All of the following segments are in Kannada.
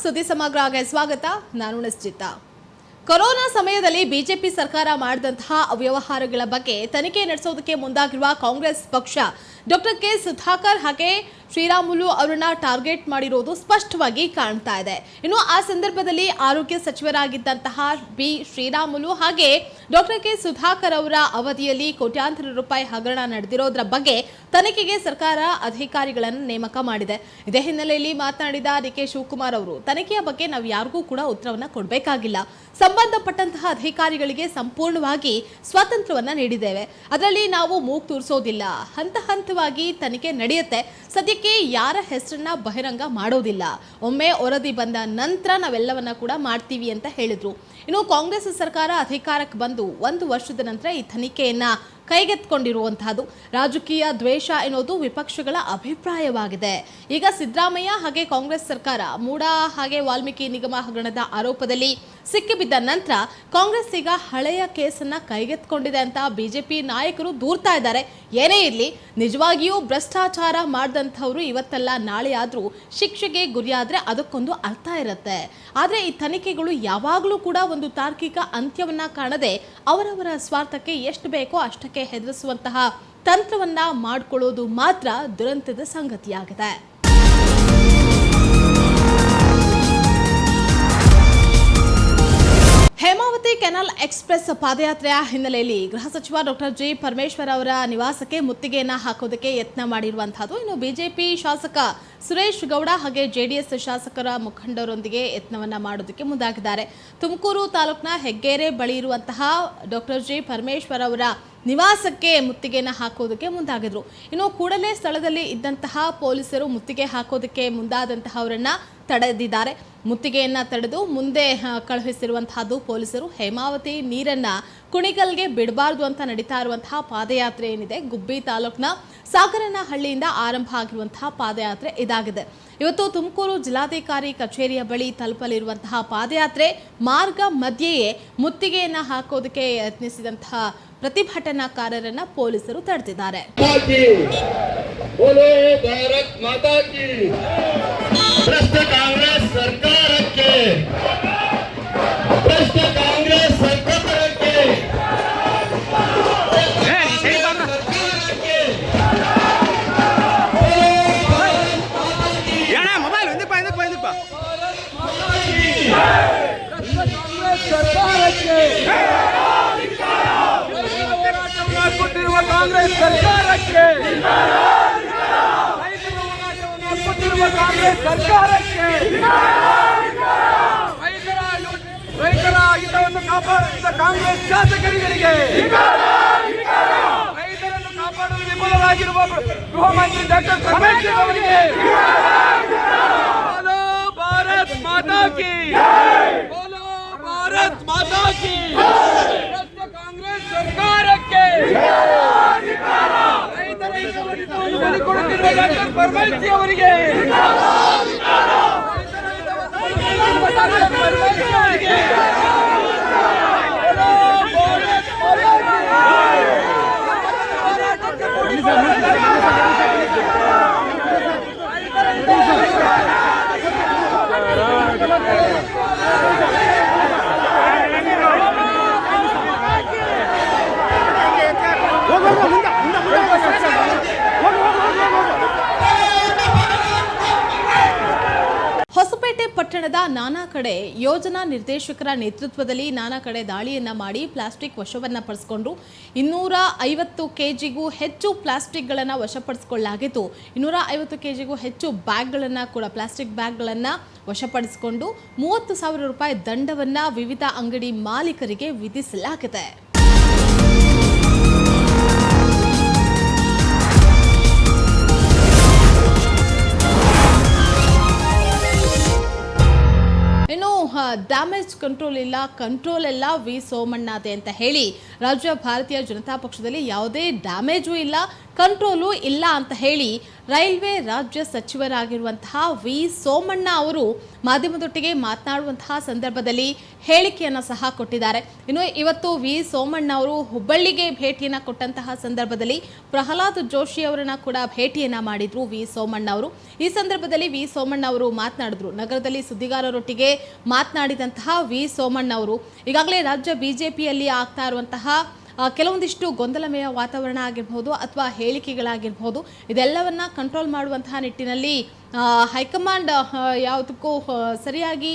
ಸುದ್ದಿ ಸಮಗ್ರಕ್ಕೆ ಸ್ವಾಗತ. ನಾನು ನಿಶ್ಚಿತ. ಕೊರೋನಾ ಸಮಯದಲ್ಲಿ ಬಿಜೆಪಿ ಸರ್ಕಾರ ಮಾಡಿದಂತಹ ಅವ್ಯವಹಾರಗಳ ಬಗ್ಗೆ ತನಿಖೆ ನಡೆಸೋದಕ್ಕೆ ಮುಂದಾಗಿರುವ ಕಾಂಗ್ರೆಸ್ ಪಕ್ಷ ಡಾಕ್ಟರ್ ಕೆ ಸುಧಾಕರ್ ಹಾಗೆ ಶ್ರೀರಾಮುಲು ಅವರನ್ನ ಟಾರ್ಗೆಟ್ ಮಾಡಿರೋದು ಸ್ಪಷ್ಟವಾಗಿ ಕಾಣ್ತಾ ಇದೆ. ಇನ್ನು ಆ ಸಂದರ್ಭದಲ್ಲಿ ಆರೋಗ್ಯ ಸಚಿವರಾಗಿದ್ದಂತಹ ಬಿ ಶ್ರೀರಾಮುಲು ಹಾಗೆ ಡಾಕ್ಟರ್ ಕೆ ಸುಧಾಕರ್ ಅವರ ಅವಧಿಯಲ್ಲಿ ಕೋಟ್ಯಾಂತರ ರೂಪಾಯಿ ಹಗರಣ ನಡೆದಿರೋದ್ರ ಬಗ್ಗೆ ತನಿಖೆಗೆ ಸರ್ಕಾರ ಅಧಿಕಾರಿಗಳನ್ನು ನೇಮಕ ಮಾಡಿದೆ. ಇದೇ ಹಿನ್ನೆಲೆಯಲ್ಲಿ ಮಾತನಾಡಿದ ಡಿ.ಕೆ. ಶಿವಕುಮಾರ್ ಅವರು, ತನಿಖೆಯ ಬಗ್ಗೆ ನಾವು ಯಾರಿಗೂ ಕೂಡ ಉತ್ತರವನ್ನ ಕೊಡಬೇಕಾಗಿಲ್ಲ. ಸಂಬಂಧಪಟ್ಟಂತಹ ಅಧಿಕಾರಿಗಳಿಗೆ ಸಂಪೂರ್ಣವಾಗಿ ಸ್ವಾತಂತ್ರ್ಯವನ್ನ ನೀಡಿದ್ದೇವೆ. ಅದರಲ್ಲಿ ನಾವು ಮೂಗು ತೂರಿಸೋದಿಲ್ಲ. ಹಂತ ಹಂತವಾಗಿ ತನಿಖೆ ನಡೆಯುತ್ತೆ. ಸದ್ಯಕ್ಕೆ ಯಾರ ಹೆಸರನ್ನ ಬಹಿರಂಗ ಮಾಡೋದಿಲ್ಲ. ಒಮ್ಮೆ ವರದಿ ಬಂದ ನಂತರ ನಾವೆಲ್ಲವನ್ನ ಕೂಡ ಮಾಡ್ತೀವಿ ಅಂತ ಹೇಳಿದ್ರು. ಇನ್ನು ಕಾಂಗ್ರೆಸ್ ಸರ್ಕಾರ ಅಧಿಕಾರಕ್ಕೆ ಬಂದು 1 ವರ್ಷದ ನಂತರ ಈ ತನಿಖೆಯನ್ನ ಕೈಗೆತ್ತಿಕೊಂಡಿರುವಂತಹದ್ದು ರಾಜಕೀಯ ದ್ವೇಷ ಎನ್ನುವುದು ವಿಪಕ್ಷಗಳ ಅಭಿಪ್ರಾಯವಾಗಿದೆ. ಈಗ ಸಿದ್ದರಾಮಯ್ಯ ಹಾಗೆ ಕಾಂಗ್ರೆಸ್ ಸರ್ಕಾರ ಮೂಡಾ ಹಾಗೆ ವಾಲ್ಮೀಕಿ ನಿಗಮ ಹಗರಣದ ಆರೋಪದಲ್ಲಿ ಸಿಕ್ಕಿಬಿದ್ದ ನಂತರ ಕಾಂಗ್ರೆಸ್ ಈಗ ಹಳೆಯ ಕೇಸನ್ನ ಕೈಗೆತ್ತಿಕೊಂಡಿದೆ ಅಂತ ಬಿಜೆಪಿ ನಾಯಕರು ದೂರ್ತಾ ಇದ್ದಾರೆ. ಏನೇ ಇರಲಿ, ನಿಜವಾಗಿಯೂ ಭ್ರಷ್ಟಾಚಾರ ಮಾಡಿದಂಥವ್ರು ಇವತ್ತಲ್ಲ ನಾಳೆ ಆದ್ರೂ ಶಿಕ್ಷೆಗೆ ಗುರಿಯಾದ್ರೆ ಅದಕ್ಕೊಂದು ಅರ್ಥ ಇರುತ್ತೆ. ಆದ್ರೆ ಈ ತನಿಖೆಗಳು ಯಾವಾಗಲೂ ಕೂಡ ಒಂದು ತಾರ್ಕಿಕ ಅಂತ್ಯವನ್ನ ಕಾಣದೆ ಅವರವರ ಸ್ವಾರ್ಥಕ್ಕೆ ಎಷ್ಟು ಬೇಕೋ ಅಷ್ಟಕ್ಕೆ ಹೆದರಿಸುವಂತಹ ತಂತ್ರವನ್ನ ಮಾಡಿಕೊಳ್ಳೋದು ಮಾತ್ರ ದುರಂತದ ಸಂಗತಿಯಾಗಿದೆ. ಹೇಮಾವತಿ ಕೆನಾಲ್ ಎಕ್ಸ್ಪ್ರೆಸ್ ಪಾದಯಾತ್ರೆಯ ಹಿನ್ನೆಲೆಯಲ್ಲಿ ಗೃಹ ಸಚಿವ ಡಾಕ್ಟರ್ ಜಿ ಪರಮೇಶ್ವರ್ ಅವರ ನಿವಾಸಕ್ಕೆ ಮುತ್ತಿಗೆಯನ್ನ ಹಾಕೋದಕ್ಕೆ ಯತ್ನ ಮಾಡಿರುವಂತಹದ್ದು. ಇನ್ನು ಬಿಜೆಪಿ ಶಾಸಕ ಸುರೇಶ್ ಗೌಡ ಹಾಗೆ ಜೆಡಿಎಸ್ ಶಾಸಕರ ಮುಖಂಡರೊಂದಿಗೆ ಯತ್ನವನ್ನ ಮಾಡೋದಕ್ಕೆ ಮುಂದಾಗಿದ್ದಾರೆ. ತುಮಕೂರು ತಾಲೂಕಿನ ಹೆಗ್ಗೇರೆ ಬಳಿ ಇರುವಂತಹ ಡಾಕ್ಟರ್ ಜಿ ಪರಮೇಶ್ವರ್ ಅವರ ನಿವಾಸಕ್ಕೆ ಮುತ್ತಿಗೆಯನ್ನು ಹಾಕೋದಕ್ಕೆ ಮುಂದಾಗಿದ್ರು. ಇನ್ನು ಕೂಡಲೇ ಸ್ಥಳದಲ್ಲಿ ಇದ್ದಂತಹ ಪೊಲೀಸರು ಮುತ್ತಿಗೆ ಹಾಕೋದಕ್ಕೆ ಮುಂದಾದಂತಹವರನ್ನ ತಡೆದಿದ್ದಾರೆ. ಮುತ್ತಿಗೆಯನ್ನ ತಡೆದು ಮುಂದೆ ಕಳುಹಿಸಿರುವಂತಹದ್ದು ಪೊಲೀಸರು. ಹೇಮಾವತಿ ನೀರನ್ನ ಕುಣಿಗಲ್ಗೆ ಬಿಡಬಾರ್ದು ಅಂತ ನಡೀತಾ ಇರುವಂತಹ ಪಾದಯಾತ್ರೆ ಏನಿದೆ, ಗುಬ್ಬಿ ತಾಲೂಕಿನ ಸಾಗರನಹಳ್ಳಿಯಿಂದ ಆರಂಭ ಆಗಿರುವಂತಹ ಪಾದಯಾತ್ರೆ ಇದಾಗಿದೆ. ಇವತ್ತು ತುಮಕೂರು ಜಿಲ್ಲಾಧಿಕಾರಿ ಕಚೇರಿಯ ಬಳಿ ತಲುಪಲಿರುವಂತಹ ಪಾದಯಾತ್ರೆ ಮಾರ್ಗ ಮಧ್ಯೆಯೇ ಮುತ್ತಿಗೆಯನ್ನ ಹಾಕೋದಕ್ಕೆ ಯತ್ನಿಸಿದಂತಹ ಪ್ರತಿಭಟನಾಕಾರರನ್ನ ಪೊಲೀಸರು ತಡೆದಿದ್ದಾರೆ. ಕಾಂಗ್ರೆಸ್ ಸರ್ಕಾರಕ್ಕೆ ಕಾಂಗ್ರೆಸ್ ಸರ್ಕಾರಕ್ಕೆ ಮೊಬೈಲ್ ಕೊಟ್ಟಿರುವ ಕಾಂಗ್ರೆಸ್ ಸರ್ಕಾರಕ್ಕೆ ಕಾಂಗ್ರೆಸ್ ಸರ್ಕಾರಕ್ಕೆ ರೈತರ ಹಿತವನ್ನು ಕಾಪಾಡುತ್ತಿದ್ದ ಕಾಂಗ್ರೆಸ್ ಶಾಸಕರಿಗೆ ರೈತರನ್ನು ಕಾಪಾಡಲು ವಿಫಲರಾಗಿರುವ ಗೃಹ ಮಂತ್ರಿ ಡಾಕ್ಟರ್ ಪರಮೇಶ್ವರ್ ಅವರಿಗೆ ಬೋಲೋ ಭಾರತ್ ಮಾತಾ ಕಿ, ಬೋಲೋ ಭಾರತ್ ಮಾತಾ ಕಿ. ಕಾಂಗ್ರೆಸ್ ಸರ್ಕಾರಕ್ಕೆ ರೈತರ ಹಿತವನ್ನು ಬಲಿಕೊಡುತ್ತಿರುವ ಡಾಕ್ಟರ್ ಪರಮೇಶ್ವರ್ ಅವರಿಗೆ ಹೊಸಪೇಟೆ ಪಟ್ಟಣದ ನಾನಾ ಕಡೆ ಯೋಜನಾ ನಿರ್ದೇಶಕರ ನೇತೃತ್ವದಲ್ಲಿ ನಾನಾ ಕಡೆ ದಾಳಿಯನ್ನ ಮಾಡಿ ಪ್ಲಾಸ್ಟಿಕ್ ವಶವನ್ನ ಪಡಿಸಿಕೊಂಡ್ರು. 250 ಕೆಜಿಗೂ ಹೆಚ್ಚು ಪ್ಲಾಸ್ಟಿಕ್ಗಳನ್ನು ವಶಪಡಿಸಿಕೊಳ್ಳಲಾಗಿತ್ತು. 250 ಕೆಜಿಗೂ ಹೆಚ್ಚು ಬ್ಯಾಗ್ಗಳನ್ನು ಕೂಡ ಪ್ಲಾಸ್ಟಿಕ್ ಬ್ಯಾಗ್ಗಳನ್ನು ವಶಪಡಿಸಿಕೊಂಡು 30,000 ರೂಪಾಯಿ ದಂಡವನ್ನ ವಿವಿಧ ಅಂಗಡಿ ಮಾಲೀಕರಿಗೆ ವಿಧಿಸಲಾಗಿದೆ. ಇನ್ನು ಡ್ಯಾಮೇಜ್ ಕಂಟ್ರೋಲ್ ಎಲ್ಲ ವಿ ಸೋಮಣ್ಣದೆ ಅಂತ ಹೇಳಿ ರಾಜ್ಯ ಭಾರತೀಯ ಜನತಾ ಪಕ್ಷದಲ್ಲಿ ಯಾವುದೇ ಡ್ಯಾಮೇಜು ಇಲ್ಲ, ಕಂಟ್ರೋಲು ಇಲ್ಲ ಅಂತ ಹೇಳಿ ರೈಲ್ವೆ ರಾಜ್ಯ ಸಚಿವರಾಗಿರುವಂತಹ ವಿ ಸೋಮಣ್ಣ ಅವರು ಮಾಧ್ಯಮದೊಟ್ಟಿಗೆ ಮಾತನಾಡುವಂತಹ ಸಂದರ್ಭದಲ್ಲಿ ಹೇಳಿಕೆಯನ್ನು ಸಹ ಕೊಟ್ಟಿದ್ದಾರೆ. ಇನ್ನು ಇವತ್ತು ವಿ ಸೋಮಣ್ಣ ಅವರು ಹುಬ್ಬಳ್ಳಿಗೆ ಭೇಟಿಯನ್ನು ಕೊಟ್ಟಂತಹ ಸಂದರ್ಭದಲ್ಲಿ ಪ್ರಹ್ಲಾದ್ ಜೋಶಿ ಅವರನ್ನ ಕೂಡ ಭೇಟಿಯನ್ನ ಮಾಡಿದ್ರು ವಿ ಸೋಮಣ್ಣ ಅವರು. ಈ ಸಂದರ್ಭದಲ್ಲಿ ವಿ ಸೋಮಣ್ಣ ಅವರು ಮಾತನಾಡಿದ್ರು. ನಗರದಲ್ಲಿ ಸುದ್ದಿಗಾರರೊಟ್ಟಿಗೆ ಮಾತನಾಡಿದಂತಹ ವಿ ಸೋಮಣ್ಣ ಅವರು ಈಗಾಗಲೇ ರಾಜ್ಯ ಬಿಜೆಪಿಯಲ್ಲಿ ಆಗ್ತಾ ಇರುವಂತಹ ಕೆಲವೊಂದಿಷ್ಟು ಗೊಂದಲಮಯ ವಾತಾವರಣ ಆಗಿರ್ಬೋದು ಅಥವಾ ಹೇಳಿಕೆಗಳಾಗಿರ್ಬೋದು, ಇದೆಲ್ಲವನ್ನ ಕಂಟ್ರೋಲ್ ಮಾಡುವಂತಹ ನಿಟ್ಟಿನಲ್ಲಿ ಹೈಕಮಾಂಡ್ ಯಾವುದಕ್ಕೂ ಸರಿಯಾಗಿ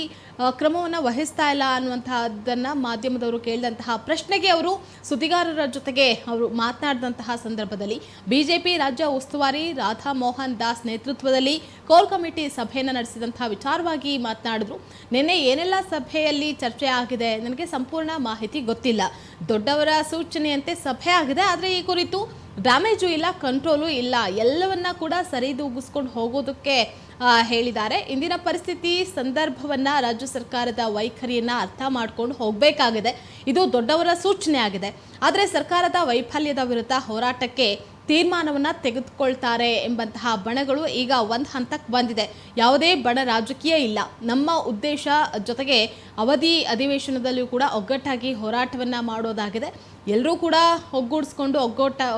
ಕ್ರಮವನ್ನು ವಹಿಸ್ತಾ ಇಲ್ಲ ಅನ್ನುವಂತಹದ್ದನ್ನು ಮಾಧ್ಯಮದವರು ಕೇಳಿದಂತಹ ಪ್ರಶ್ನೆಗೆ ಅವರು ಸುದ್ದಿಗಾರರ ಜೊತೆಗೆ ಅವರು ಮಾತನಾಡಿದಂತಹ ಸಂದರ್ಭದಲ್ಲಿ ಬಿಜೆಪಿ ರಾಜ್ಯ ಉಸ್ತುವಾರಿ ರಾಧಾ ಮೋಹನ್ ದಾಸ್ ನೇತೃತ್ವದಲ್ಲಿ ಕೋರ್ ಕಮಿಟಿ ಸಭೆಯನ್ನು ನಡೆಸಿದಂತಹ ವಿಚಾರವಾಗಿ ಮಾತನಾಡಿದ್ರು. ನಿನ್ನೆ ಏನೆಲ್ಲ ಸಭೆಯಲ್ಲಿ ಚರ್ಚೆ ಆಗಿದೆ ನನಗೆ ಸಂಪೂರ್ಣ ಮಾಹಿತಿ ಗೊತ್ತಿಲ್ಲ. ದೊಡ್ಡವರ ಸೂಚನೆಯಂತೆ ಸಭೆ ಆಗಿದೆ, ಆದರೆ ಈ ಕುರಿತು ಡ್ಯಾಮೇಜು ಇಲ್ಲ, ಕಂಟ್ರೋಲು ಇಲ್ಲ, ಎಲ್ಲವನ್ನ ಕೂಡ ಸರಿದೂಗಿಸ್ಕೊಂಡು ಹೋಗೋದಕ್ಕೆ ಹೇಳಿದ್ದಾರೆ. ಇಂದಿನ ಪರಿಸ್ಥಿತಿ ಸಂದರ್ಭವನ್ನ ರಾಜ್ಯ ಸರ್ಕಾರದ ವೈಖರಿಯನ್ನ ಅರ್ಥ ಮಾಡ್ಕೊಂಡು ಹೋಗಬೇಕಾಗಿದೆ. ಇದು ದೊಡ್ಡವರ ಸೂಚನೆ ಆಗಿದೆ. ಆದರೆ ಸರ್ಕಾರದ ವೈಫಲ್ಯದ ವಿರುದ್ಧ ಹೋರಾಟಕ್ಕೆ ತೀರ್ಮಾನವನ್ನ ತೆಗೆದುಕೊಳ್ತಾರೆ ಎಂಬಂತಹ ಬಣಗಳು ಈಗ ಒಂದು ಹಂತಕ್ಕೆ ಬಂದಿದೆ. ಯಾವುದೇ ಬಣ ರಾಜಕೀಯ ಇಲ್ಲ. ನಮ್ಮ ಉದ್ದೇಶ ಜೊತೆಗೆ ಅವಧಿ ಅಧಿವೇಶನದಲ್ಲಿಯೂ ಕೂಡ ಒಗ್ಗಟ್ಟಾಗಿ ಹೋರಾಟವನ್ನ ಮಾಡೋದಾಗಿದೆ. ಎಲ್ಲರೂ ಕೂಡ ಒಗ್ಗೂಡಿಸ್ಕೊಂಡು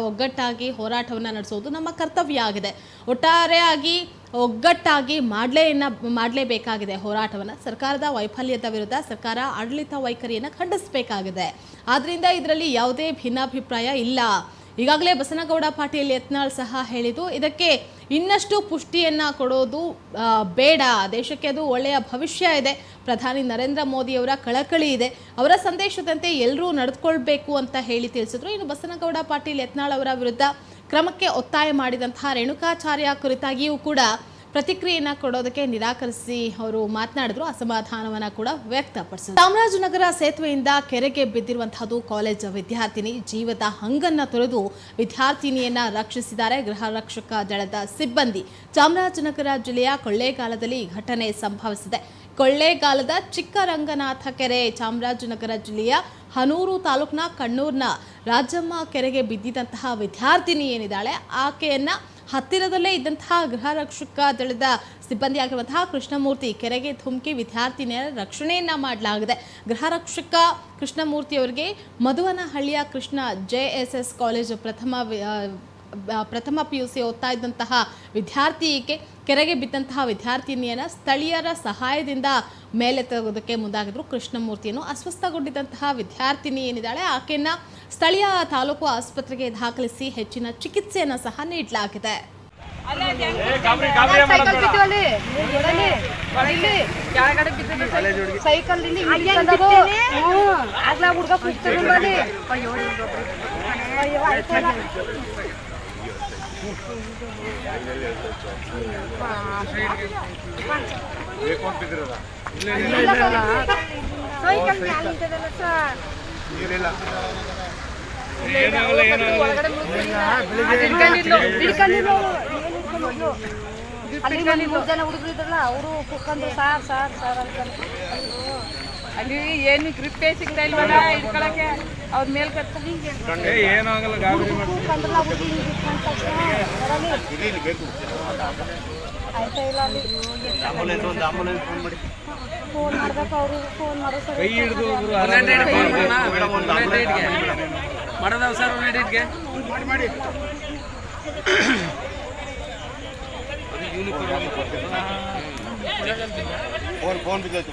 ಒಗ್ಗಟ್ಟಾಗಿ ಹೋರಾಟವನ್ನು ನಡೆಸೋದು ನಮ್ಮ ಕರ್ತವ್ಯ ಆಗಿದೆ. ಒಟ್ಟಾರೆಯಾಗಿ ಒಗ್ಗಟ್ಟಾಗಿ ಮಾಡಲೇಬೇಕಾಗಿದೆ ಹೋರಾಟವನ್ನು. ಸರ್ಕಾರದ ವೈಫಲ್ಯದ ವಿರುದ್ಧ ಸರ್ಕಾರ ಆಡಳಿತ ವೈಖರಿಯನ್ನು ಖಂಡಿಸಬೇಕಾಗಿದೆ. ಆದ್ದರಿಂದ ಇದರಲ್ಲಿ ಯಾವುದೇ ಭಿನ್ನಾಭಿಪ್ರಾಯ ಇಲ್ಲ. ಈಗಾಗಲೇ ಬಸನಗೌಡ ಪಾಟೀಲ್ ಯತ್ನಾಳ್ ಸಹ ಹೇಳಿದ್ದು, ಇದಕ್ಕೆ ಇನ್ನಷ್ಟು ಪುಷ್ಟಿಯನ್ನು ಕೊಡೋದು ಬೇಡ. ದೇಶಕ್ಕೆ ಅದು ಒಳ್ಳೆಯ ಭವಿಷ್ಯ ಇದೆ. ಪ್ರಧಾನಿ ನರೇಂದ್ರ ಮೋದಿಯವರ ಕಳಕಳಿ ಇದೆ. ಅವರ ಸಂದೇಶದಂತೆ ಎಲ್ಲರೂ ನಡೆದುಕೊಳ್ಬೇಕು ಅಂತ ಹೇಳಿ ತಿಳಿಸಿದ್ರು. ಇನ್ನು ಬಸನಗೌಡ ಪಾಟೀಲ್ ಯತ್ನಾಳ್ ಅವರ ವಿರುದ್ಧ ಕ್ರಮಕ್ಕೆ ಒತ್ತಾಯ ಮಾಡಿದಂತಹ ರೇಣುಕಾಚಾರ್ಯ ಕುರಿತಾಗಿಯೂ ಕೂಡ ಪ್ರತಿಕ್ರಿಯೆಯನ್ನ ಕೊಡೋದಕ್ಕೆ ನಿರಾಕರಿಸಿ ಅವರು ಮಾತನಾಡಿದ್ರು. ಅಸಮಾಧಾನವನ್ನ ಕೂಡ ವ್ಯಕ್ತಪಡಿಸಿದರು. ಚಾಮರಾಜನಗರ ಸೇತುವೆಯಿಂದ ಕೆರೆಗೆ ಬಿದ್ದಿರುವಂತಹದ್ದು ಕಾಲೇಜ್ ವಿದ್ಯಾರ್ಥಿನಿ. ಜೀವದ ಹಂಗನ್ನ ತೊರೆದು ವಿದ್ಯಾರ್ಥಿನಿಯನ್ನ ರಕ್ಷಿಸಿದ್ದಾರೆ ಗೃಹ ರಕ್ಷಕ ದಳದ ಸಿಬ್ಬಂದಿ. ಚಾಮರಾಜನಗರ ಜಿಲ್ಲೆಯ ಕೊಳ್ಳೇಗಾಲದಲ್ಲಿ ಈ ಘಟನೆ ಸಂಭವಿಸಿದೆ. ಕೊಳ್ಳೇಗಾಲದ ಚಿಕ್ಕರಂಗನಾಥ ಕೆರೆ ಚಾಮರಾಜನಗರ ಜಿಲ್ಲೆಯ ಹನೂರು ತಾಲೂಕಿನ ಕಣ್ಣೂರಿನ ರಾಜಮ್ಮ ಕೆರೆಗೆ ಬಿದ್ದಿದ್ದಂತಹ ವಿದ್ಯಾರ್ಥಿನಿ ಏನಿದ್ದಾಳೆ, ಆಕೆಯನ್ನ ಹತ್ತಿರದಲ್ಲೇ ಇದ್ದಂತಹ ಗೃಹ ರಕ್ಷಕ ದಳದ ಸಿಬ್ಬಂದಿಯಾಗಿರುವಂತಹ ಕೃಷ್ಣಮೂರ್ತಿ ಕೆರೆಗೆ ಧುಮುಕಿ ವಿದ್ಯಾರ್ಥಿನಿಯರ ರಕ್ಷಣೆಯನ್ನ ಮಾಡಲಾಗಿದೆ. ಗೃಹ ರಕ್ಷಕ ಕೃಷ್ಣಮೂರ್ತಿಯವರಿಗೆ ಮಧುವನಹಳ್ಳಿಯ ಕೃಷ್ಣ JSS ಕಾಲೇಜು ಪ್ರಥಮ PUC ಓದ್ತಾ ಇದ್ದಂತಹ ವಿದ್ಯಾರ್ಥಿಗೆ ಕೆರೆಗೆ ಬಿದ್ದಂತಹ ವಿದ್ಯಾರ್ಥಿನಿಯನ್ನ ಸ್ಥಳೀಯರ ಸಹಾಯದಿಂದ ಮೇಲೆತ್ತೋದಕ್ಕೆ ಮುಂದಾಗಿದ್ರು. ಕೃಷ್ಣಮೂರ್ತಿಯನ್ನು ಅಸ್ವಸ್ಥಗೊಂಡಿದ್ದಂತಹ ವಿದ್ಯಾರ್ಥಿನಿ ಏನಿದ್ದಾಳೆ ಆಕೆಯನ್ನ ಸ್ಥಳೀಯ ತಾಲೂಕು ಆಸ್ಪತ್ರೆಗೆ ದಾಖಲಿಸಿ ಹೆಚ್ಚಿನ ಚಿಕಿತ್ಸೆಯನ್ನು ಸಹ ನೀಡಲಾಗಿದೆ. ಅಲ್ಲಿ 3 ಜನ ಹುಡುಗರು ಇದ್ರಲ್ಲ, ಅವರು ಕುತ್ಕೊಂಡ್ರು ಸಾರ್ ಅಲ್ಲಿ ಏನು ಗ್ರಿಪ್ಪೇ ಸಿಗ್ತಾ ಇಲ್ವಲ್ಲ ಇಟ್ಕೊಳಕ್ಕೆ, ಅವ್ರ ಮೇಲ್ ಏನಾಗಲ್ಲ ಗಾಬರಿ ಆಯ್ತಾ ಇಲ್ಲ. ಅಲ್ಲಿ ಫೋನ್ ಮಾಡ್ಬೇಕು, ಅವರು ಫೋನ್ ಮಾಡೋ ಕೈ ಹಿಡಿದು ಮಾಡೋದವ ಸರ್ ಯುನಿಟ್ಗೆ ಮಾಡಿ ಫೋನ್ ಬಿದ್ದೈತೆ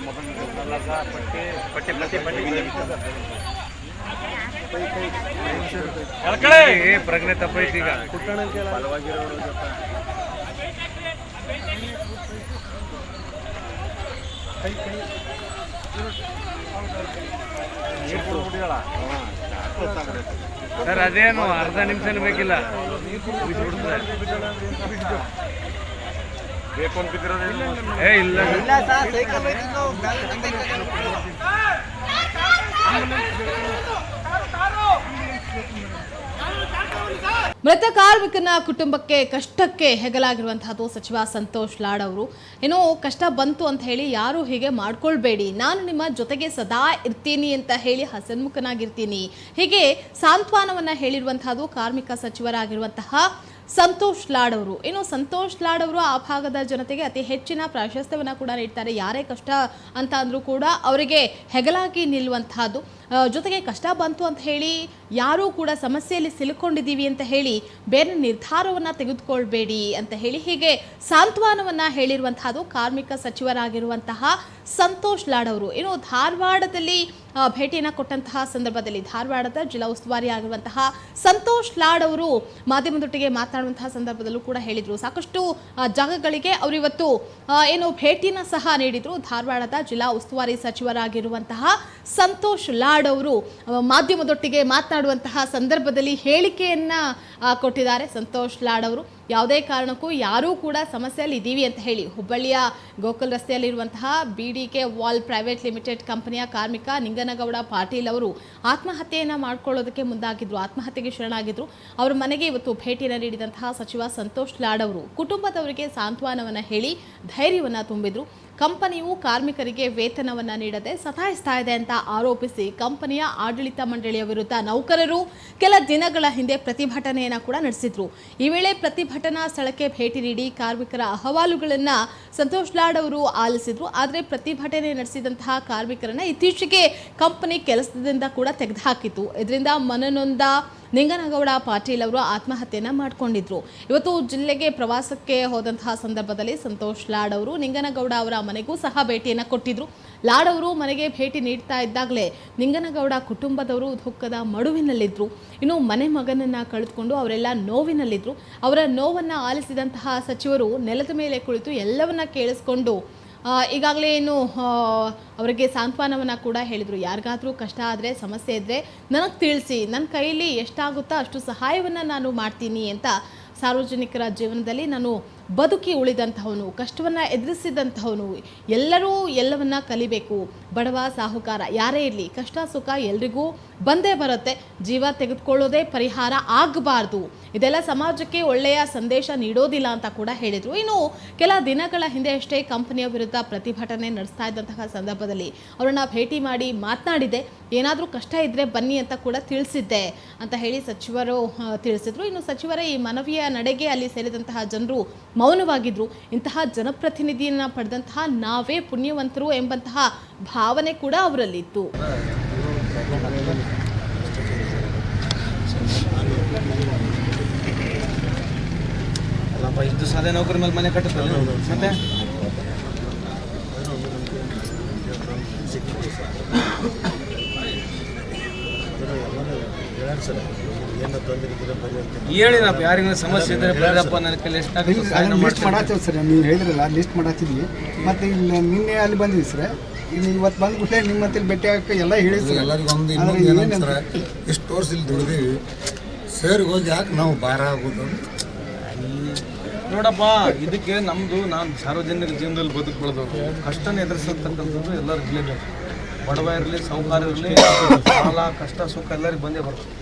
ಪ್ರಜ್ಞೆ ತಪ್ಪೈತಿ ಈಗ ಸರ್ ಅದೇನು ಅರ್ಧ ನಿಮಿಷ ಬೇಕಿಲ್ಲ ಬೇಕು ಅಂತಿದ್ದೀರ ಇಲ್ಲ ಮೃತ ಕಾರ್ಮಿಕನ ಕುಟುಂಬಕ್ಕೆ ಕಷ್ಟಕ್ಕೆ ಹೆಗಲಾಗಿರುವಂತಹದ್ದು ಸಚಿವ ಸಂತೋಷ್ ಲಾಡ್ ಅವರು. ಏನೋ ಕಷ್ಟ ಬಂತು ಅಂತ ಹೇಳಿ ಯಾರು ಹೀಗೆ ಮಾಡ್ಕೊಳ್ಬೇಡಿ, ನಾನು ನಿಮ್ಮ ಜೊತೆಗೆ ಸದಾ ಇರ್ತೀನಿ ಅಂತ ಹೇಳಿ ಹಸನ್ಮುಖನಾಗಿರ್ತೀನಿ, ಹೀಗೆ ಸಾಂತ್ವನವನ್ನ ಹೇಳಿರುವಂತಹದ್ದು ಕಾರ್ಮಿಕ ಸಚಿವರಾಗಿರುವಂತಹ ಸಂತೋಷ್ ಲಾಡ್ ಅವರು. ಇನ್ನು ಸಂತೋಷ್ ಲಾಡ್ ಅವರು ಆ ಭಾಗದ ಜನತೆಗೆ ಅತಿ ಹೆಚ್ಚಿನ ಪ್ರಾಶಸ್ತ್ಯವನ್ನು ಕೂಡ ನೀಡ್ತಾರೆ. ಯಾರೇ ಕಷ್ಟ ಅಂತ ಅಂದರೂ ಕೂಡ ಅವರಿಗೆ ಹೆಗಲಾಗಿ ನಿಲ್ಲುವಂತಹದ್ದು. ಜೊತೆಗೆ ಕಷ್ಟ ಬಂತು ಅಂತ ಹೇಳಿ ಯಾರೂ ಕೂಡ ಸಮಸ್ಯೆಯಲ್ಲಿ ಸಿಲುಕೊಂಡಿದ್ದೀವಿ ಅಂತ ಹೇಳಿ ಬೇರೆ ನಿರ್ಧಾರವನ್ನು ತೆಗೆದುಕೊಳ್ಬೇಡಿ ಅಂತ ಹೇಳಿ ಹೀಗೆ ಸಾಂತ್ವನವನ್ನು ಹೇಳಿರುವಂತಹದ್ದು ಕಾರ್ಮಿಕ ಸಚಿವರಾಗಿರುವಂತಹ ಸಂತೋಷ್ ಲಾಡ್ ಅವರು. ಇನ್ನು ಧಾರವಾಡದಲ್ಲಿ ಭೇಟಿಯನ್ನು ಕೊಟ್ಟಂತಹ ಸಂದರ್ಭದಲ್ಲಿ ಧಾರವಾಡದ ಜಿಲ್ಲಾ ಉಸ್ತುವಾರಿ ಆಗಿರುವಂತಹ ಸಂತೋಷ್ ಲಾಡ್ ಅವರು ಮಾಧ್ಯಮದೊಟ್ಟಿಗೆ ಮಾತನಾಡುವಂತಹ ಸಂದರ್ಭದಲ್ಲೂ ಕೂಡ ಹೇಳಿದರು. ಸಾಕಷ್ಟು ಜಾಗಗಳಿಗೆ ಅವರು ಇವತ್ತು ಏನು ಭೇಟಿನ ಸಹ ನೀಡಿದರು. ಧಾರವಾಡದ ಜಿಲ್ಲಾ ಉಸ್ತುವಾರಿ ಸಚಿವರಾಗಿರುವಂತಹ ಸಂತೋಷ್ ಲಾಡ್ ಅವರು ಮಾಧ್ಯಮದೊಟ್ಟಿಗೆ ಮಾತನಾಡುವಂತಹ ಸಂದರ್ಭದಲ್ಲಿ ಹೇಳಿಕೆಯನ್ನ ಕೊಟ್ಟಿದ್ದಾರೆ. ಸಂತೋಷ್ ಲಾಡ್ ಅವರು ಯಾವುದೇ ಕಾರಣಕ್ಕೂ ಯಾರೂ ಕೂಡ ಸಮಸ್ಯೆಯಲ್ಲಿ ಇದ್ದೀವಿ ಅಂತ ಹೇಳಿ ಹುಬ್ಬಳ್ಳಿಯ ಗೋಕುಲ್ ರಸ್ತೆಯಲ್ಲಿರುವಂತಹ BDK ವಾಲ್ ಪ್ರೈವೇಟ್ ಲಿಮಿಟೆಡ್ ಕಂಪನಿಯ ಕಾರ್ಮಿಕ ನಿಂಗನಗೌಡ ಪಾಟೀಲ್ ಅವರು ಆತ್ಮಹತ್ಯೆಯನ್ನು ಮಾಡ್ಕೊಳ್ಳೋದಕ್ಕೆ ಮುಂದಾಗಿದ್ರು, ಆತ್ಮಹತ್ಯೆಗೆ ಶರಣಾಗಿದ್ರು. ಅವರ ಮನೆಗೆ ಇವತ್ತು ಭೇಟಿಯನ್ನು ನೀಡಿದಂತಹ ಸಚಿವ ಸಂತೋಷ್ ಲಾಡ್ ಅವರು ಕುಟುಂಬದವರಿಗೆ ಸಾಂತ್ವನವನ್ನು ಹೇಳಿ ಧೈರ್ಯವನ್ನು ತುಂಬಿದ್ರು. ಕಂಪನಿಯು ಕಾರ್ಮಿಕರಿಗೆ ವೇತನವನ್ನು ನೀಡದೆ ಸತಾಯಿಸ್ತಾ ಇದೆ ಅಂತ ಆರೋಪಿಸಿ ಕಂಪನಿಯ ಆಡಳಿತ ಮಂಡಳಿಯ ವಿರುದ್ಧ ನೌಕರರು ಕೆಲ ದಿನಗಳ ಹಿಂದೆ ಪ್ರತಿಭಟನೆಯನ್ನು ಕೂಡ ನಡೆಸಿದ್ರು. ಈ ವೇಳೆ ಪ್ರತಿಭಟನಾ ಸ್ಥಳಕ್ಕೆ ಭೇಟಿ ನೀಡಿ ಕಾರ್ಮಿಕರ ಅಹವಾಲುಗಳನ್ನು ಸಂತೋಷ್ ಲಾಡ್ ಅವರು ಆಲಿಸಿದ್ರು. ಆದರೆ ಪ್ರತಿಭಟನೆ ನಡೆಸಿದಂತಹ ಕಾರ್ಮಿಕರನ್ನ ಇತ್ತೀಚೆಗೆ ಕಂಪನಿ ಕೆಲಸದಿಂದ ಕೂಡ ತೆಗೆದುಹಾಕಿತ್ತು. ಇದರಿಂದ ಮನನೊಂದ ನಿಂಗನಗೌಡ ಪಾಟೀಲ್ ಅವರು ಆತ್ಮಹತ್ಯೆಯನ್ನು ಮಾಡಿಕೊಂಡಿದ್ರು. ಇವತ್ತು ಜಿಲ್ಲೆಗೆ ಪ್ರವಾಸಕ್ಕೆ ಹೋದಂತಹ ಸಂದರ್ಭದಲ್ಲಿ ಸಂತೋಷ್ ಲಾಡ್ ಅವರು ನಿಂಗನಗೌಡ ಅವರ ಮನೆಗೂ ಸಹ ಭೇಟಿಯನ್ನು ಕೊಟ್ಟಿದ್ರು. ಲಾಡ್ ಅವರು ಮನೆಗೆ ಭೇಟಿ ನೀಡ್ತಾ ಇದ್ದಾಗಲೇ ನಿಂಗನಗೌಡ ಕುಟುಂಬದವರು ದುಃಖದ ಮಡುವಿನಲ್ಲಿದ್ದರು. ಇನ್ನು ಮನೆ ಮಗನನ್ನು ಕಳೆದುಕೊಂಡು ಅವರೆಲ್ಲ ನೋವಿನಲ್ಲಿದ್ದರು. ಅವರ ನೋವನ್ನು ಆಲಿಸಿದಂತಹ ಸಚಿವರು ನೆಲದ ಮೇಲೆ ಕುಳಿತು ಎಲ್ಲವನ್ನ ಕೇಳಿಸ್ಕೊಂಡು ಈಗಾಗಲೇ ಏನು ಅವರಿಗೆ ಸಾಂತ್ವನವನ್ನು ಕೂಡ ಹೇಳಿದರು. ಯಾರಿಗಾದರೂ ಕಷ್ಟ ಆದರೆ ಸಮಸ್ಯೆ ಇದ್ದರೆ ನನಗೆ ತಿಳಿಸಿ, ನನ್ನ ಕೈಯಲ್ಲಿ ಎಷ್ಟಾಗುತ್ತೋ ಅಷ್ಟು ಸಹಾಯವನ್ನು ನಾನು ಮಾಡ್ತೀನಿ ಅಂತ ಸಾರ್ವಜನಿಕರ ಜೀವನದಲ್ಲಿ ನಾನು ಬದುಕಿ ಉಳಿದಂತಹವನು, ಕಷ್ಟವನ್ನು ಎದುರಿಸಿದಂತಹವನು, ಎಲ್ಲರೂ ಎಲ್ಲವನ್ನ ಕಲಿಬೇಕು. ಬಡವ ಸಾಹುಕಾರ ಯಾರೇ ಇರಲಿ ಕಷ್ಟ ಸುಖ ಎಲ್ರಿಗೂ ಬಂದೇ ಬರುತ್ತೆ. ಜೀವ ತೆಗೆದುಕೊಳ್ಳೋದೇ ಪರಿಹಾರ ಆಗಬಾರ್ದು. ಇದೆಲ್ಲ ಸಮಾಜಕ್ಕೆ ಒಳ್ಳೆಯ ಸಂದೇಶ ನೀಡೋದಿಲ್ಲ ಅಂತ ಕೂಡ ಹೇಳಿದರು. ಇನ್ನು ಕೆಲ ದಿನಗಳ ಹಿಂದೆ ಅಷ್ಟೇ ಕಂಪನಿಯ ವಿರುದ್ಧ ಪ್ರತಿಭಟನೆ ನಡೆಸ್ತಾ ಇದ್ದಂತಹ ಸಂದರ್ಭದಲ್ಲಿ ಅವರನ್ನ ಭೇಟಿ ಮಾಡಿ ಮಾತನಾಡಿದೆ. ಏನಾದರೂ ಕಷ್ಟ ಇದ್ದರೆ ಬನ್ನಿ ಅಂತ ಕೂಡ ತಿಳಿಸಿದ್ದೆ ಅಂತ ಹೇಳಿ ಸಚಿವರು ತಿಳಿಸಿದ್ರು. ಇನ್ನು ಸಚಿವರ ಈ ಮನವಿಯ ನಡೆಗೆ ಅಲ್ಲಿ ಸೇರಿದಂತಹ ಜನರು ಮೌನವಾಗಿದ್ರು. ಇಂತಹ ಜನಪ್ರತಿನಿಧಿಯನ್ನ ಪಡೆದಂತಹ ನಾವೇ ಪುಣ್ಯವಂತರು ಎಂಬಂತಹ ಭಾವನೆ ಕೂಡ ಅವರಲ್ಲಿತ್ತು. ಇಷ್ಟು ಸಾಧ್ಯ ನೌಕರ ಮೇಲೆ ಮನೆ ಕಟ್ಟುತ್ತಲ್ಲ ಮತ್ತೆ ಹೇಳಿನಪ್ಪ ಯಾರಿಗೂ ಸಮಸ್ಯೆ ಇದ್ದರೆ ಬರಪ್ಪ ನನ್ನ ಕೈಲಿ ಲಿಸ್ಟ್ ಮಾಡತ್ತೀವಿ ಸರ್. ನೀವು ಹೇಳಿದ್ರಲ್ಲ ಲಿಸ್ಟ್ ಮಾಡತ್ತಿದ್ವಿ. ಮತ್ತು ಇಲ್ಲಿ ನಿನ್ನೆ ಅಲ್ಲಿ ಬಂದಿದ್ವಿ ಸರ್. ಇಲ್ಲಿ ಇವತ್ತು ಬಂದ್ಬಿಟ್ಟೆ ನಿಮ್ಮ ಹತ್ತಿರ ಭೇಟಿ ಆಗಕ್ಕೆ ಎಲ್ಲ ಹೇಳಿದ್ವಿ. ಎಲ್ಲರಿಗೂ ಒಂದು ಇನ್ನೊಂದು ಸರ್, ಎಷ್ಟು ವರ್ಷ ಇಲ್ಲಿ ದುಡಿದೀವಿ ಸರ್, ಹೋಗಿ ಯಾಕೆ ನಾವು ಭಾರ ಆಗೋದು? ನೋಡಪ್ಪ, ಇದಕ್ಕೆ ನಮ್ಮದು ನಾನು ಸಾರ್ವಜನಿಕ ಜೀವನದಲ್ಲಿ ಬದುಕುಳಿದವರು ಕಷ್ಟನ ಎದುರಿಸತಕ್ಕಂಥದ್ದು ಎಲ್ಲರೂ ಇರಲೇಬೇಕು. ಬಡವ ಇರಲಿ ಸಾಹುಕಾರ ಇರಲಿ ಸಾಲ ಕಷ್ಟ ಸುಖ ಎಲ್ಲರಿಗೂ ಬಂದೇ ಬರ್ತದೆ.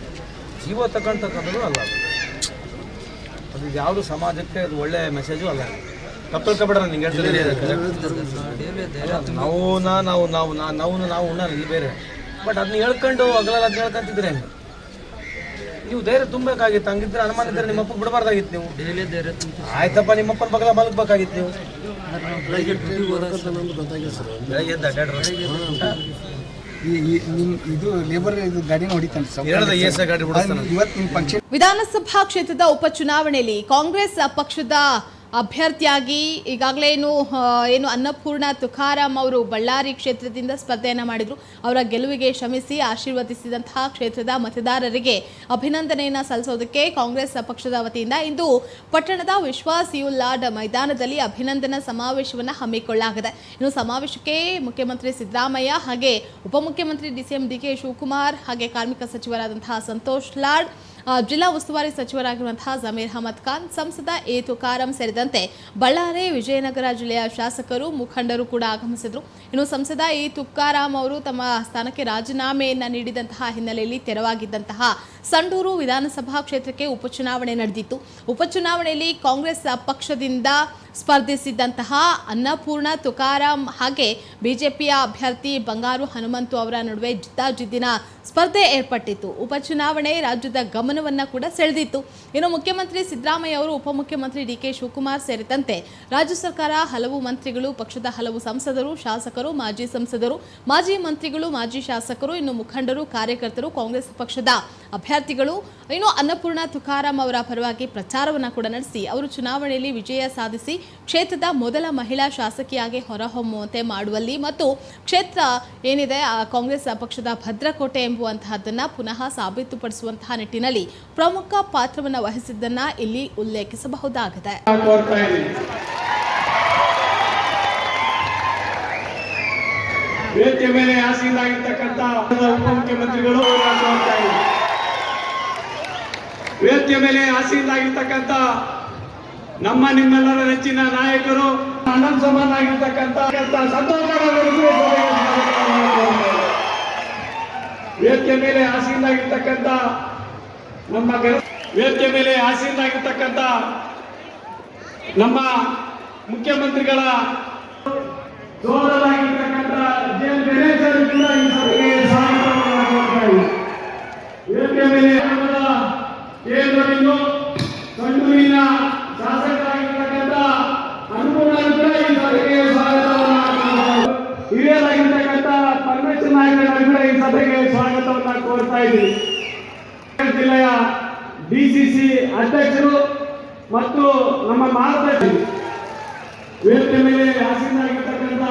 ಜೀವ ತಗೊಂತಕ್ಕಂಥದ್ದು ಅಲ್ಲ ಅದು ಯಾವುದು ಸಮಾಜಕ್ಕೆ ಅದು ಒಳ್ಳೆಯ ಮೆಸೇಜು ಅಲ್ಲ. ತಪ್ಪಳ್ಕೊಬೇಡ್ರ ನಿಂಗೆ ನಾವು ಉಣ್ಣ ಇಲ್ಲಿ ಬೇರೆ. ಬಟ್ ಅದನ್ನ ಹೇಳ್ಕೊಂಡು ಅಗಲಲ್ಲ ಅದನ್ನ ಹೇಳ್ಕೊಂತಿದ್ರೆ ಹೆಂಗೆ? ನೀವು ಧೈರ್ಯ ತುಂಬಬೇಕಾಗಿತ್ತು. ಹಂಗಿದ್ರೆ ಅನುಮಾನ ಇದ್ದರೆ ನಿಮ್ಮಪ್ಪ ಬಿಡಬಾರ್ದಾಗಿತ್ತು. ನೀವು ಆಯ್ತಪ್ಪ, ನಿಮ್ಮಪ್ಪನ ಬಗಲ ಮಲಗಬೇಕಾಗಿತ್ತು. ನೀವು ಬೆಳಗ್ಗೆ ಎದ್ದು ಅಡ್ಡಾಡ್ರ ಇದು ಲೇಬರ್ ಇದು ಗಾಡಿನ ಹೊಡಿತಾನೆ ಸರ್. ಗಾಡಿ ಬಿಡಿಸ್ತಾನೆ. ಇವತ್ತು ನಿಮ್ಮ ಫಂಕ್ಷನ್ ವಿಧಾನಸಭಾ ಕ್ಷೇತ್ರದ ಉಪಚುನಾವಣೆಯಲ್ಲಿ ಕಾಂಗ್ರೆಸ್ ಪಕ್ಷದ ಅಭ್ಯರ್ಥಿಯಾಗಿ ಈಗಾಗಲೇ ಏನು ಅನ್ನಪೂರ್ಣ ತುಕಾರಾಮ್ ಅವರು ಬಳ್ಳಾರಿ ಕ್ಷೇತ್ರದಿಂದ ಸ್ಪರ್ಧೆಯನ್ನು ಮಾಡಿದರು. ಅವರ ಗೆಲುವಿಗೆ ಶ್ರಮಿಸಿ ಆಶೀರ್ವದಿಸಿದಂತಹ ಕ್ಷೇತ್ರದ ಮತದಾರರಿಗೆ ಅಭಿನಂದನೆಯನ್ನು ಸಲ್ಲಿಸೋದಕ್ಕೆ ಕಾಂಗ್ರೆಸ್ ಪಕ್ಷದ ವತಿಯಿಂದ ಇಂದು ಪಟ್ಟಣದ ವಿಶ್ವಾಸ್ ಯು ಲಾಡ್ ಮೈದಾನದಲ್ಲಿ ಅಭಿನಂದನಾ ಸಮಾವೇಶವನ್ನು ಹಮ್ಮಿಕೊಳ್ಳಲಾಗಿದೆ. ಇನ್ನು ಸಮಾವೇಶಕ್ಕೆ ಮುಖ್ಯಮಂತ್ರಿ ಸಿದ್ದರಾಮಯ್ಯ ಹಾಗೆ ಉಪಮುಖ್ಯಮಂತ್ರಿ DCM DK ಶಿವಕುಮಾರ್ ಹಾಗೆ ಕಾರ್ಮಿಕ ಸಚಿವರಾದಂತಹ ಸಂತೋಷ್ ಲಾಡ್ ಜಿಲ್ಲಾ ಉಸ್ತುವಾರಿ ಸಚಿವರಾಗಿರುವಂತಹ ಜಮೀರ್ ಅಹಮದ್ ಖಾನ್, ಸಂಸದ ಎ ತುಕಾರಾಂ ಸೇರಿದಂತೆ ಬಳ್ಳಾರಿ, ವಿಜಯನಗರ ಜಿಲ್ಲೆಯ ಶಾಸಕರು, ಮುಖಂಡರು ಕೂಡ ಆಗಮಿಸಿದರು. ಇನ್ನು ಸಂಸದ ಎ ತುಕಾರಾಂ ಅವರು ತಮ್ಮ ಸ್ಥಾನಕ್ಕೆ ರಾಜೀನಾಮೆಯನ್ನ ನೀಡಿದಂತಹ ಹಿನ್ನೆಲೆಯಲ್ಲಿ ತೆರವಾಗಿದ್ದಂತಹ ಸಂಡೂರು ವಿಧಾನಸಭಾ ಕ್ಷೇತ್ರಕ್ಕೆ ಉಪಚುನಾವಣೆ ನಡೆದಿತ್ತು. ಉಪಚುನಾವಣೆಯಲ್ಲಿ ಕಾಂಗ್ರೆಸ್ ಪಕ್ಷದಿಂದ ಸ್ಪರ್ಧಿಸಿದ್ದಂತಹ ಅನ್ನಪೂರ್ಣ ತುಕಾರಾಂ ಹಾಗೆ ಬಿಜೆಪಿಯ ಅಭ್ಯರ್ಥಿ ಬಂಗಾರು ಹನುಮಂತು ಅವರ ನಡುವೆ ಜಿದ್ದಾಜಿದ್ದಿನ ಸ್ಪರ್ಧೆ ಏರ್ಪಟ್ಟಿತ್ತು. ಉಪಚುನಾವಣೆ ರಾಜ್ಯದ ಗಮನವನ್ನ ಕೂಡ ಸೆಳೆದಿತ್ತು. ಇನ್ನು ಮುಖ್ಯಮಂತ್ರಿ ಸಿದ್ದರಾಮಯ್ಯ ಅವರು, ಉಪಮುಖ್ಯಮಂತ್ರಿ ಡಿಕೆ ಶಿವಕುಮಾರ್ ಸೇರಿದಂತೆ ರಾಜ್ಯ ಸರ್ಕಾರ, ಹಲವು ಮಂತ್ರಿಗಳು, ಪಕ್ಷದ ಹಲವು ಸಂಸದರು, ಶಾಸಕರು, ಮಾಜಿ ಸಂಸದರು, ಮಾಜಿ ಮಂತ್ರಿಗಳು, ಮಾಜಿ ಶಾಸಕರು, ಇನ್ನು ಮುಖಂಡರು, ಕಾರ್ಯಕರ್ತರು, ಕಾಂಗ್ರೆಸ್ ಪಕ್ಷದ ಅಭ್ಯರ್ಥಿಗಳು, ಇನ್ನು ಅನ್ನಪೂರ್ಣ ತುಕಾರಾಂ ಅವರ ಪರವಾಗಿ ಪ್ರಚಾರವನ್ನು ಕೂಡ ನಡೆಸಿ ಅವರು ಚುನಾವಣೆಯಲ್ಲಿ ವಿಜಯ ಸಾಧಿಸಿ ಕ್ಷೇತ್ರದ ಮೊದಲ ಮಹಿಳಾ ಶಾಸಕಿಯಾಗಿ ಹೊರಹೊಮ್ಮುವಂತೆ ಮಾಡುವಲ್ಲಿ ಮತ್ತು ಕ್ಷೇತ್ರ ಏನಿದೆ ಕಾಂಗ್ರೆಸ್ ಪಕ್ಷದ ಭದ್ರಕೋಟೆ ಎಂಬುವಂತಹದ್ದನ್ನು ಪುನಃ ಸಾಬೀತುಪಡಿಸುವಂತಹ ನಿಟ್ಟಿನಲ್ಲಿ ಪ್ರಮುಖ ಪಾತ್ರವನ್ನು ವಹಿಸಿದ್ದನ್ನ ಇಲ್ಲಿ ಉಲ್ಲೇಖಿಸಬಹುದಾಗಿದೆ. ವೇದಿಕೆ ಮೇಲೆ ಆಸೀನರಾಗಿರ್ತಕ್ಕಂಥ ಉಪಮುಖ್ಯಮಂತ್ರಿಗಳು, ವೇದಿಕೆ ಮೇಲೆ ಆಸೀನರಾಗಿರ್ತಕ್ಕಂಥ ನಮ್ಮ ನಿಮ್ಮೆಲ್ಲರ ನೆಚ್ಚಿನ ನಾಯಕರು, ಅನಂತ ಸಮಾನಾಗಿರ್ತಕ್ಕಂಥ ವೇದಿಕೆ ಮೇಲೆ ಆಸೀನರಾಗಿರ್ತಕ್ಕಂಥ ನಮ್ಮ ವೇದಿಕೆ ಮೇಲೆ ಆಸೀನರಾಗಿರ್ತಕ್ಕಂಥ ನಮ್ಮ ಮುಖ್ಯಮಂತ್ರಿಗಳ ಸೋದರಾಗಿರ್ತಕ್ಕಂಥ ಜೆ.ಎಲ್. ಗಣೇಶರು ಕೂಡ ಈ ಸಭೆಗೆ ಸ್ವಾಗತವನ್ನು ವೇದಿಕೆ ಮೇಲೆ ಕೇಂದ್ರವಿಂದು ಸಂಡೂರಿನ ಶಾಸಕರಾಗಿರ್ತಕ್ಕಂಥ ಅನ್ನಪೂರ್ಣ ಕೂಡ ಈ ಸಭೆಗೆ ಸ್ವಾಗತವನ್ನು ಹಿರಿಯರಾಗಿರ್ತಕ್ಕಂಥ ಪರಮೇಶ್ವರ ನಾಯಕರು ಕೂಡ ಈ ಸಭೆಗೆ ಸ್ವಾಗತವನ್ನು ಕೋರ್ತಾ ಇದ್ದೀವಿ. ಜಿಲ್ಲೆಯ ಡಿಸಿಸಿ ಅಧ್ಯಕ್ಷರು ಮತ್ತು ನಮ್ಮ ಮಾರ್ಗದರ್ಶಿ ವೇದಿಕೆ ಮೇಲೆ ಆಸೀನರಾಗಿರ್ತಕ್ಕಂಥ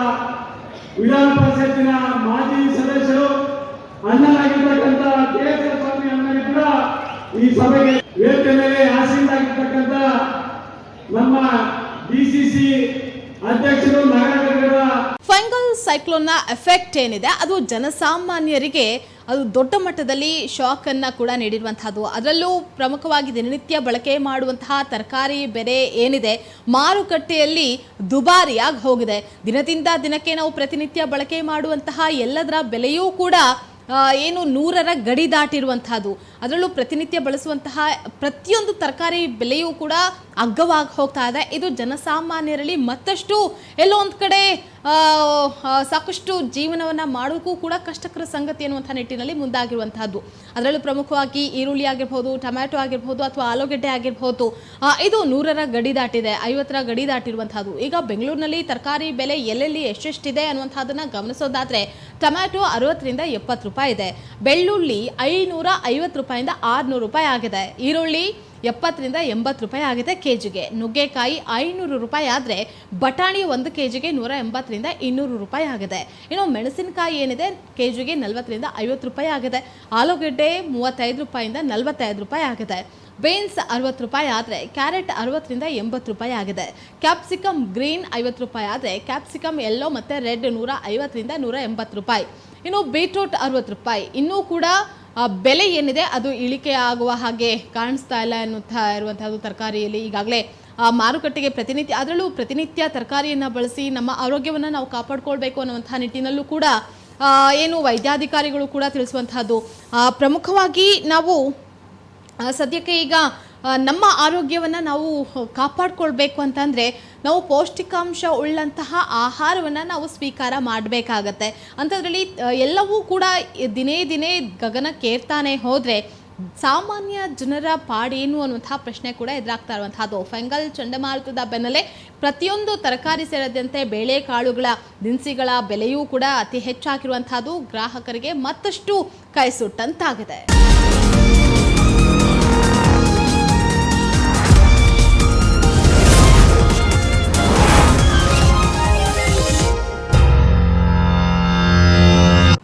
ವಿಧಾನ ಪರಿಷತ್ತಿನ ಮಾಜಿ ಸದಸ್ಯರು, ಅಣ್ಣನಾಗಿರ್ತಕ್ಕಂಥ ಕೇಸರ ಸ್ವಾಮಿ ಅಣ್ಣನಿಗೆ ಕೂಡ ಈ ಸಭೆಗೆ ವೇದಿಕೆ ಮೇಲೆ ಆಸೀನರಾಗಿರ್ತಕ್ಕಂಥ ನಮ್ಮ ಡಿಸಿಸಿ ಅಧ್ಯಕ್ಷರು, ನಗರ ಫಂಗಲ್ ಸೈಕ್ಲೋನ್ನ ಎಫೆಕ್ಟ್ ಏನಿದೆ ಅದು ಜನಸಾಮಾನ್ಯರಿಗೆ ಅದು ದೊಡ್ಡ ಮಟ್ಟದಲ್ಲಿ ಶಾಕ್ ಅನ್ನ ಕೂಡ ನೀಡಿರುವಂತಹದ್ದು. ಅದರಲ್ಲೂ ಪ್ರಮುಖವಾಗಿ ದಿನನಿತ್ಯ ಬಳಕೆ ಮಾಡುವಂತಹ ತರಕಾರಿ ಬೆಲೆ ಏನಿದೆ ಮಾರುಕಟ್ಟೆಯಲ್ಲಿ ದುಬಾರಿಯಾಗಿ ಹೋಗಿದೆ. ದಿನದಿಂದ ದಿನಕ್ಕೆ ನಾವು ಪ್ರತಿನಿತ್ಯ ಬಳಕೆ ಮಾಡುವಂತಹ ಎಲ್ಲದರ ಬೆಲೆಯೂ ಕೂಡ ಏನು 100ರ ಗಡಿ ದಾಟಿರುವಂತಹದ್ದು. ಅದರಲ್ಲೂ ಪ್ರತಿನಿತ್ಯ ಬಳಸುವಂತಹ ಪ್ರತಿಯೊಂದು ತರಕಾರಿ ಬೆಲೆಯೂ ಕೂಡ ಅಗ್ಗವಾಗಿ ಹೋಗ್ತಾ ಇದೆ. ಇದು ಜನಸಾಮಾನ್ಯರಲ್ಲಿ ಮತ್ತಷ್ಟು ಎಲ್ಲೋ ಒಂದು ಕಡೆ ಸಾಕಷ್ಟು ಜೀವನವನ್ನು ಮಾಡೋಕ್ಕೂ ಕೂಡ ಕಷ್ಟಕರ ಸಂಗತಿ ಅನ್ನುವಂಥ ನಿಟ್ಟಿನಲ್ಲಿ ಮುಂದಾಗಿರುವಂತಹದ್ದು. ಅದರಲ್ಲೂ ಪ್ರಮುಖವಾಗಿ ಈರುಳ್ಳಿ ಆಗಿರ್ಬೋದು, ಟೊಮ್ಯಾಟೊ ಆಗಿರ್ಬೋದು ಅಥವಾ ಆಲೂಗೆಡ್ಡೆ ಆಗಿರ್ಬೋದು, ಇದು 100ರ ಗಡಿ ದಾಟಿದೆ, 50ರ ಗಡಿ ದಾಟಿರುವಂತಹದ್ದು. ಈಗ ಬೆಂಗಳೂರಿನಲ್ಲಿ ತರಕಾರಿ ಬೆಲೆ ಎಲ್ಲೆಲ್ಲಿ ಎಷ್ಟೆಷ್ಟಿದೆ ಅನ್ನುವಂಥದ್ದನ್ನು ಗಮನಿಸೋದಾದ್ರೆ ಟೊಮ್ಯಾಟೊ 60ರಿಂದ 70 ರೂಪಾಯಿ ಇದೆ, ಬೆಳ್ಳುಳ್ಳಿ 550 ರೂಪಾಯಿಂದ 600 ರೂಪಾಯಿ ಆಗಿದೆ, ಈರುಳ್ಳಿ 70ರಿಂದ 80 ರೂಪಾಯಿ ಆಗಿದೆ ಕೆಜಿಗೆ, ನುಗ್ಗೆಕಾಯಿ 500 ರೂಪಾಯಿ ಆದರೆ ಬಟಾಣಿ 1 ಕೆಜಿಗೆ 180ರಿಂದ 200 ರೂಪಾಯಿ ಆಗಿದೆ. ಇನ್ನು ಮೆಣಸಿನಕಾಯಿ ಏನಿದೆ ಕೆಜಿಗೆ 40ರಿಂದ 50 ರೂಪಾಯಿ ಆಗಿದೆ, ಆಲೂಗೆಡ್ಡೆ 35 ರೂಪಾಯಿಂದ 45 ರೂಪಾಯಿ ಆಗಿದೆ, ಬೀನ್ಸ್ 60 ರೂಪಾಯಿ ಆದರೆ ಕ್ಯಾರೆಟ್ 60ರಿಂದ 80 ರೂಪಾಯಿ ಆಗಿದೆ, ಕ್ಯಾಪ್ಸಿಕಮ್ ಗ್ರೀನ್ 50 ರೂಪಾಯಿ ಆದರೆ ಕ್ಯಾಪ್ಸಿಕಮ್ ಯೆಲ್ಲೋ ಮತ್ತು ರೆಡ್ 150ರಿಂದ 180 ರೂಪಾಯಿ, ಇನ್ನು ಬೀಟ್ರೂಟ್ 60 ರೂಪಾಯಿ. ಇನ್ನೂ ಕೂಡ ಬೆಲೆ ಏನಿದೆ ಅದು ಇಳಿಕೆ ಆಗುವ ಹಾಗೆ ಕಾಣಿಸ್ತಾ ಇಲ್ಲ ಇರುವಂತಹದ್ದು. ತರಕಾರಿಯಲ್ಲಿ ಈಗಾಗಲೇ ಮಾರುಕಟ್ಟೆಗೆ ಪ್ರತಿನಿತ್ಯ, ಅದರಲ್ಲೂ ಪ್ರತಿನಿತ್ಯ ತರಕಾರಿಯನ್ನು ಬಳಸಿ ನಮ್ಮ ಆರೋಗ್ಯವನ್ನು ನಾವು ಕಾಪಾಡ್ಕೊಳ್ಬೇಕು ಅನ್ನುವಂಥ ನಿಟ್ಟಿನಲ್ಲೂ ಕೂಡ ಏನು ವೈದ್ಯಾಧಿಕಾರಿಗಳು ಕೂಡ ತಿಳಿಸುವಂತಹದ್ದು. ಪ್ರಮುಖವಾಗಿ ನಾವು ಸದ್ಯಕ್ಕೆ ಈಗ ನಮ್ಮ ಆರೋಗ್ಯವನ್ನು ನಾವು ಕಾಪಾಡ್ಕೊಳ್ಬೇಕು ಅಂತಂದರೆ ನಾವು ಪೌಷ್ಟಿಕಾಂಶ ಉಳ್ಳಂತಹ ಆಹಾರವನ್ನು ನಾವು ಸ್ವೀಕಾರ ಮಾಡಬೇಕಾಗತ್ತೆ. ಅಂಥದ್ರಲ್ಲಿ ಎಲ್ಲವೂ ಕೂಡ ದಿನೇ ದಿನೇ ಗಗನಕ್ಕೇರ್ತಾನೆ ಹೋದರೆ ಸಾಮಾನ್ಯ ಜನರ ಪಾಡೇನು ಅನ್ನುವಂಥ ಪ್ರಶ್ನೆ ಕೂಡ ಎದುರಾಗ್ತಾ ಇರುವಂತಹದ್ದು. ಫಂಗಲ್ ಚಂಡಮಾರುತದ ಬೆನ್ನಲ್ಲೇ ಪ್ರತಿಯೊಂದು ತರಕಾರಿ ಸೇರಿದಂತೆ ಬೇಳೆಕಾಳುಗಳ ದಿನಸಿಗಳ ಬೆಲೆಯೂ ಕೂಡ ಅತಿ ಹೆಚ್ಚಾಗಿರುವಂತಹದ್ದು ಗ್ರಾಹಕರಿಗೆ ಮತ್ತಷ್ಟು ಕೈ ಸುಟ್ಟಂತಾಗಿದೆ.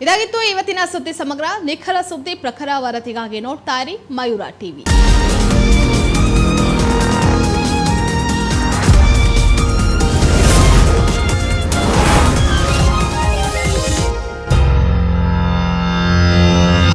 ಇದಾಗಿತ್ತು ಇವತ್ತಿನ ಸುದ್ದಿ ಸಮಗ್ರ. ನಿಖರ ಸುದ್ದಿ ಪ್ರಖರ ವರದಿಗಾಗಿ ನೋಡ್ತಾ ಇರಿ ಮಯೂರ ಟಿವಿ.